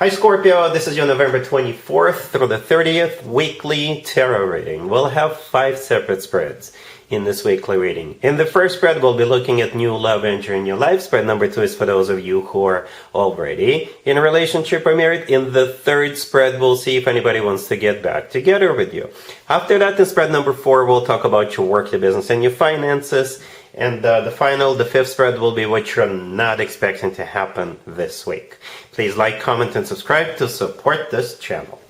Hi Scorpio, this is your November 24th through the 30th weekly tarot reading. We'll have 5 separate spreads in this weekly reading. In the first spread, we'll be looking at new love entering your life. Spread number 2 is for those of you who are already in a relationship or married. In the third spread, we'll see if anybody wants to get back together with you. After that, in spread number 4, we'll talk about your work, your business, and your finances. And the fifth spread will be what you're not expecting to happen this week. Please like, comment, and subscribe to support this channel.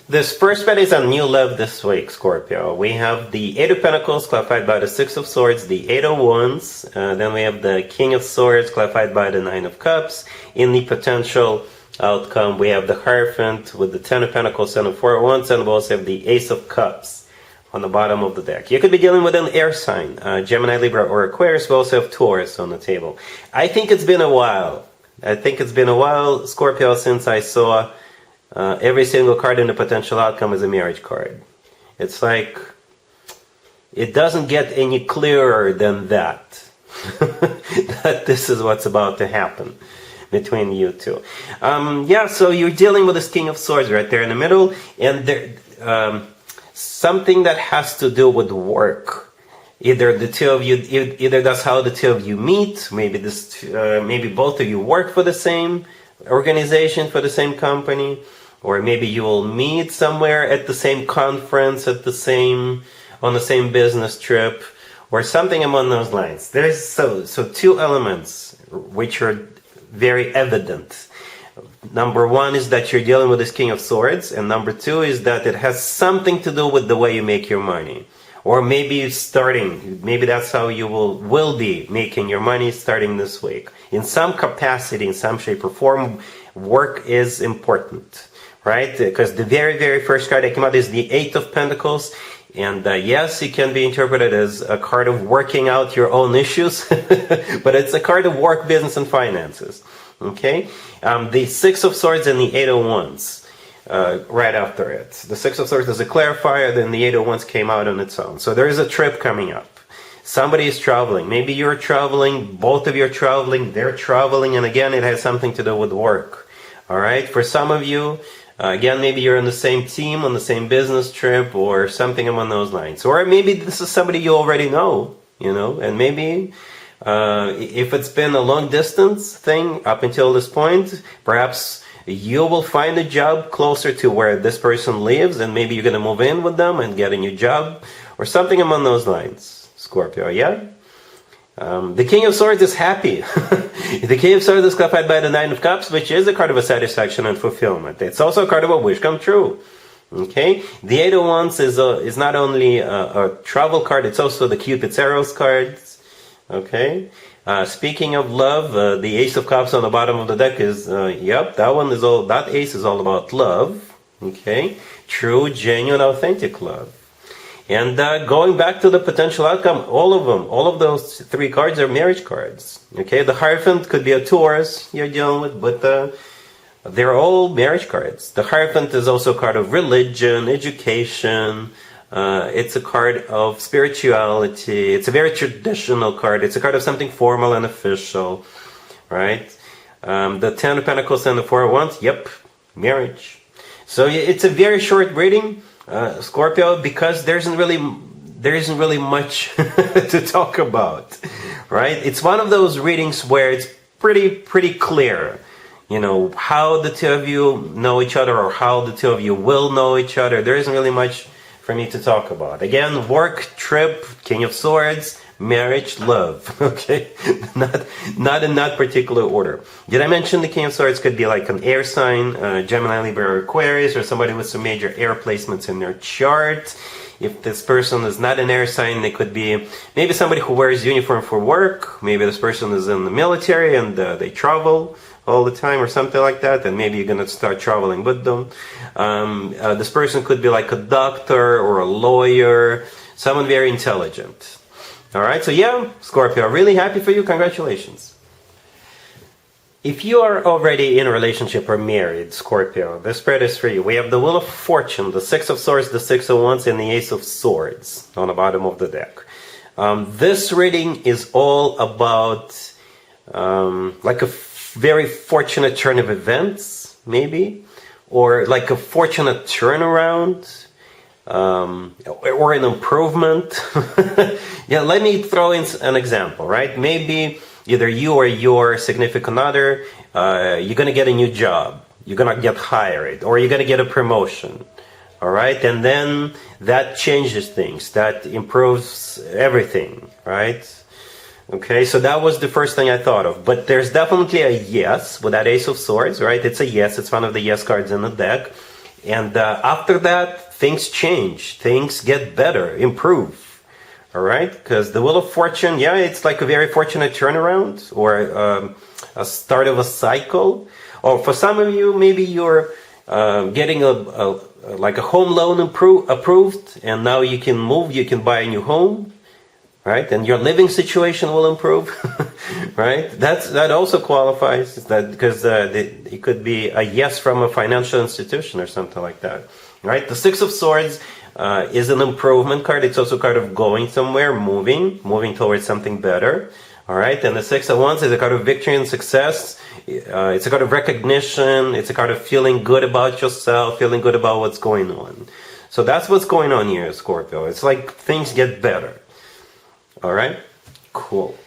This first spread is on new love this week, Scorpio. We have the Eight of Pentacles clarified by the Six of Swords, the Eight of Wands. Then we have the King of Swords clarified by the Nine of Cups. In the potential outcome, we have the Hierophant with the Ten of Pentacles and the Four of Wands, and we also have the Ace of Cups on the bottom of the deck. You could be dealing with an air sign, Gemini, Libra, or Aquarius. We also have Taurus on the table. I think it's been a while. Scorpio, since I saw every single card in the potential outcome is a marriage card. It's like, it doesn't get any clearer than that, that this is what's about to happen between you two. So you're dealing with this King of Swords right there in the middle, and there, something that has to do with work. Either the two of you, either that's how the two of you meet. Maybe maybe both of you work for the same organization, for the same company, or maybe you will meet somewhere at the same conference, on the same business trip, or something along those lines. There's so two elements which are very evident. Number 1 is that you're dealing with this King of Swords, and number 2 is that it has something to do with the way you make your money. Or maybe maybe that's how you will be making your money starting this week. In some capacity, in some shape or form, work is important, right? Because the very, very first card that came out is the Eight of Pentacles. And yes, it can be interpreted as a card of working out your own issues, but it's a card of work, business, and finances. Okay? The Six of Swords and the Eight of Wands right after it. The Six of Swords is a clarifier, then the Eight of Wands came out on its own. So there is a trip coming up. Somebody is traveling. Maybe you're traveling, both of you are traveling, they're traveling, and again, it has something to do with work. All right? For some of you, again, maybe you're on the same team, on the same business trip, or something along those lines. Or maybe this is somebody you already know, and maybe if it's been a long distance thing up until this point, perhaps you will find a job closer to where this person lives, and maybe you're going to move in with them and get a new job, or something along those lines, Scorpio, yeah? The King of Swords is happy. The King of Swords is clarified by the Nine of Cups, which is a card of a satisfaction and fulfillment. It's also a card of a wish come true. Okay? The Eight of Wands is not only a travel card, it's also the Cupid's arrows cards. Okay? Speaking of love, the Ace of Cups on the bottom of the deck is, that ace is all about love. Okay? True, genuine, authentic love. And going back to the potential outcome, all of those 3 cards are marriage cards. Okay, the Hierophant could be a Taurus you're dealing with, but they're all marriage cards. The Hierophant is also a card of religion, education. It's a card of spirituality. It's a very traditional card. It's a card of something formal and official, right? The Ten of Pentacles and the Four of Wands, yep, marriage. So it's a very short reading. Scorpio, because there isn't really much to talk about, right? It's one of those readings where it's pretty clear, how the two of you know each other, or how the two of you will know each other. There isn't really much for me to talk about. Again, work, trip, King of Swords, marriage, love. Okay, not in that particular order. Did I mention the King of Swords could be like an air sign, Gemini, Libra, or Aquarius, or somebody with some major air placements in their chart. If this person is not an air sign, they could be maybe somebody who wears uniform for work. Maybe this person is in the military and they travel all the time or something like that, and maybe you're going to start traveling with them. This person could be like a doctor or a lawyer, someone very intelligent. All right, so yeah, Scorpio, really happy for you. Congratulations. If you are already in a relationship or married, Scorpio, this spread is for you. We have the Wheel of Fortune, the Six of Swords, the Six of Wands, and the Ace of Swords on the bottom of the deck. This reading is all about like a very fortunate turn of events, maybe, or like a fortunate turnaround, or an improvement. Yeah, let me throw in an example, right? Maybe either you or your significant other, you're going to get a new job, you're going to get hired, or you're going to get a promotion. All right, and then that changes things, that improves everything, right? Okay, so that was the first thing I thought of. But there's definitely a yes with that Ace of Swords, right? It's a yes, it's one of the yes cards in the deck. And after that, things change, things get better, improve, all right? Because the Wheel of Fortune, yeah, it's like a very fortunate turnaround or a start of a cycle. Or for some of you, maybe you're getting like a home loan approved, and now you can move, you can buy a new home, right? And your living situation will improve, right? That also qualifies, that because it could be a yes from a financial institution or something like that, right? The Six of Swords is an improvement card. It's also a card of going somewhere, moving towards something better. All right, and the Six of Wands is a card of victory and success. It's a card of recognition. It's a card of feeling good about yourself, feeling good about what's going on. So that's what's going on here, Scorpio. It's like things get better. All right, cool.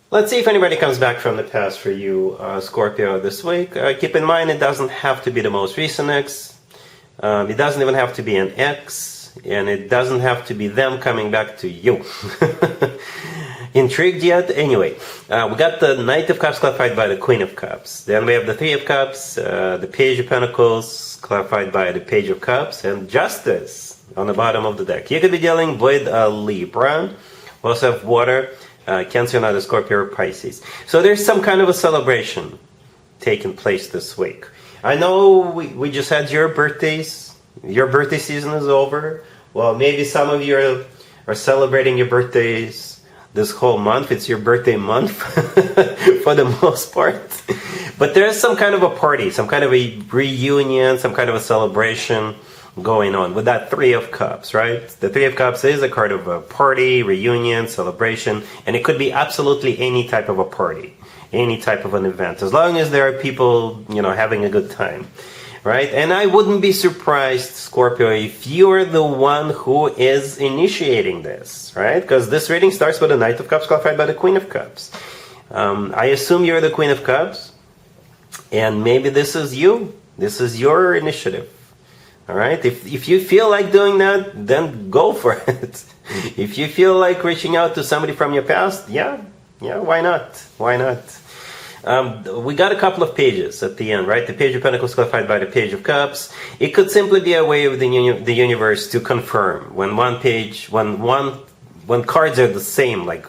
Let's see if anybody comes back from the past for you, Scorpio, this week. Keep in mind, it doesn't have to be the most recent ex. It doesn't even have to be an ex, and it doesn't have to be them coming back to you. Intrigued yet? Anyway, we got the Knight of Cups clarified by the Queen of Cups. Then we have the Three of Cups, the Page of Pentacles clarified by the Page of Cups, and Justice on the bottom of the deck. You could be dealing with a Libra. We also have Water, Cancer, another Scorpio, or Pisces. So there's some kind of a celebration taking place this week. I know we just had your birthdays. Your birthday season is over. Well, maybe some of you are celebrating your birthdays this whole month. It's your birthday month for the most part. But there's some kind of a party, some kind of a reunion, some kind of a celebration going on with that Three of Cups, right? The Three of Cups is a card of a party, reunion, celebration, and it could be absolutely any type of a party, any type of an event, as long as there are people, having a good time, right? And I wouldn't be surprised, Scorpio, if you're the one who is initiating this, right? Because this reading starts with the Knight of Cups clarified by the Queen of Cups. I assume you're the Queen of Cups, and maybe this is you. This is your initiative. All right. If you feel like doing that, then go for it. If you feel like reaching out to somebody from your past, yeah, why not? Why not? We got a couple of pages at the end, right? The Page of Pentacles clarified by the Page of Cups. It could simply be a way of the universe to confirm when when cards are the same, like,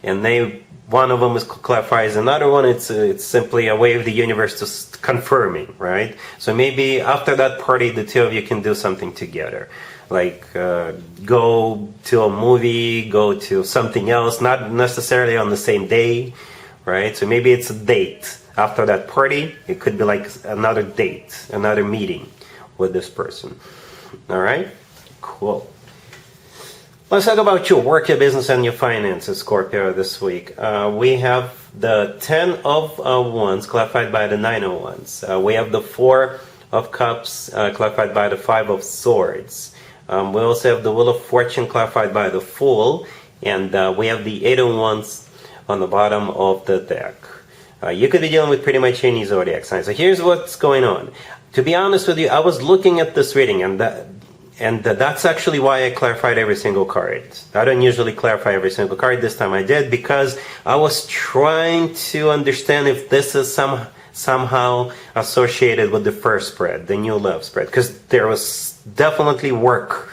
and one of them clarifies another one. It's simply a way of the universe to confirming, right? So maybe after that party, the two of you can do something together, like go to a movie, go to something else, not necessarily on the same day, right? So maybe it's a date after that party. It could be like another date, another meeting with this person. All right, cool. Let's talk about your work, your business, and your finances, Scorpio, this week. We have the 10 of Wands clarified by the 9 of Wands. We have the 4 of Cups clarified by the 5 of Swords. We also have the Wheel of Fortune clarified by the Fool. And we have the 8 of Wands on the bottom of the deck. You could be dealing with pretty much any zodiac sign. So here's what's going on. To be honest with you, I was looking at this reading, and that's actually why I clarified every single card. I don't usually clarify every single card. This time I did, because I was trying to understand if this is somehow associated with the first spread, the new love spread, because there was definitely work.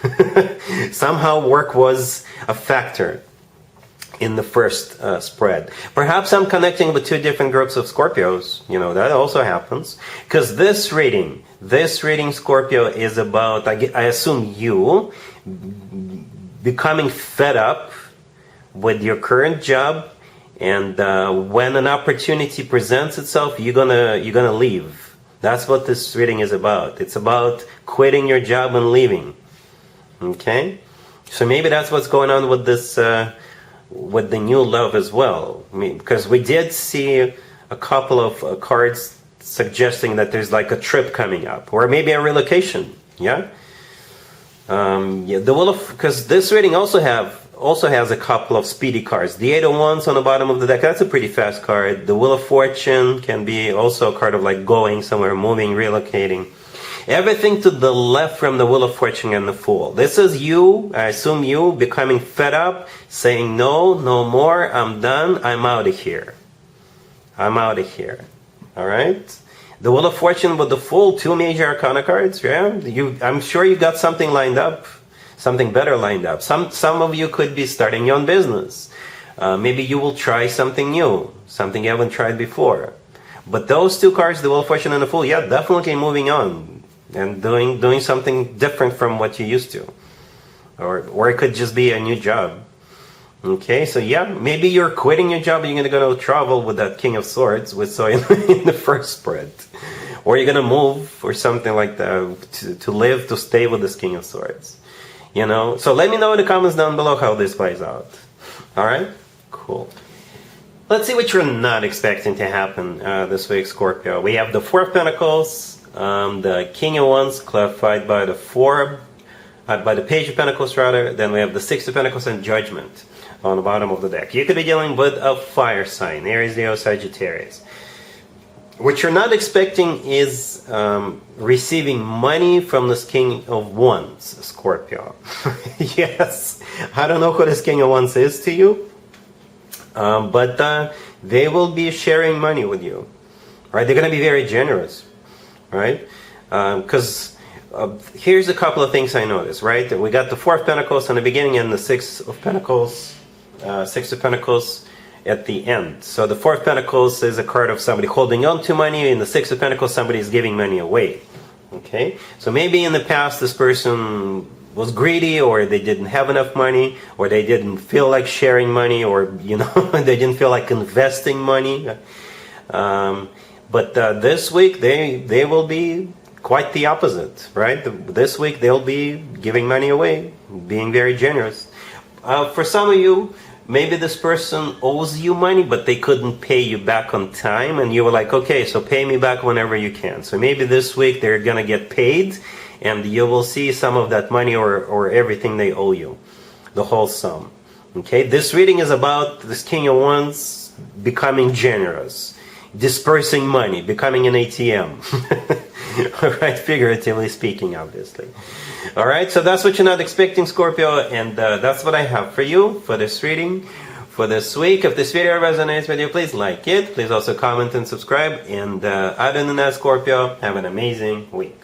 Somehow work was a factor in the first spread. Perhaps I'm connecting with two different groups of Scorpios. That also happens. Because this reading, Scorpio, is about, I assume, you becoming fed up with your current job, and when an opportunity presents itself, you're gonna leave. That's what this reading is about. It's about quitting your job and leaving. Okay? So maybe that's what's going on with this with the new love as well. Because we did see a couple of cards suggesting that there's like a trip coming up, or maybe a relocation. Yeah. Yeah, the Wheel of, because this reading also has a couple of speedy cards. The Eight of Wands on the bottom of the deck, that's a pretty fast card. The Wheel of Fortune can be also a card of like going somewhere, moving, relocating. Everything to the left from the Wheel of Fortune and the Fool. This is you, I assume you, becoming fed up, saying no, no more, I'm done, I'm out of here. I'm out of here. Alright? The Wheel of Fortune with the Fool, 2 major arcana cards, yeah? I'm sure you got something lined up, something better lined up. Some of you could be starting your own business. Maybe you will try something new, something you haven't tried before. But those 2 cards, the Wheel of Fortune and the Fool, yeah, definitely moving on and doing something different from what you used to. Or it could just be a new job. Okay, so yeah, maybe you're quitting your job and you're going to go travel with that King of Swords we saw in the first spread. Or you're going to move or something like that to live, to stay with this King of Swords. You know, so let me know in the comments down below how this plays out. Alright, cool. Let's see what you're not expecting to happen this week, Scorpio. We have the Four of Pentacles, the King of Wands clarified by the by the Page of Pentacles rather. Then we have the Six of Pentacles and Judgment on the bottom of the deck. You could be dealing with a fire sign, Aries, Leo, Sagittarius. What you're not expecting is receiving money from this King of Wands, Scorpio. Yes, I don't know who this King of Wands is to you, but they will be sharing money with you. Right? They're going to be very generous. Right? Because here's a couple of things I noticed. Right? We got the Four of Pentacles in the beginning and the Six of Pentacles. Six of Pentacles at the end. So the Four of Pentacles is a card of somebody holding on to money. In the Six of Pentacles, somebody is giving money away. Okay? So maybe in the past this person was greedy, or they didn't have enough money, or they didn't feel like sharing money, or you know, they didn't feel like investing money. But this week they will be quite the opposite, right? This week they'll be giving money away, being very generous. For some of you, maybe this person owes you money, but they couldn't pay you back on time, and you were like, okay, so pay me back whenever you can. So maybe this week they're going to get paid, and you will see some of that money or everything they owe you, the whole sum. Okay, this reading is about this King of Wands becoming generous, dispersing money, becoming an ATM. All right, figuratively speaking, obviously. All right, so that's what you're not expecting, Scorpio, and that's what I have for you for this reading for this week. If this video resonates with you, please like it. Please also comment and subscribe. And other than that, Scorpio, have an amazing week.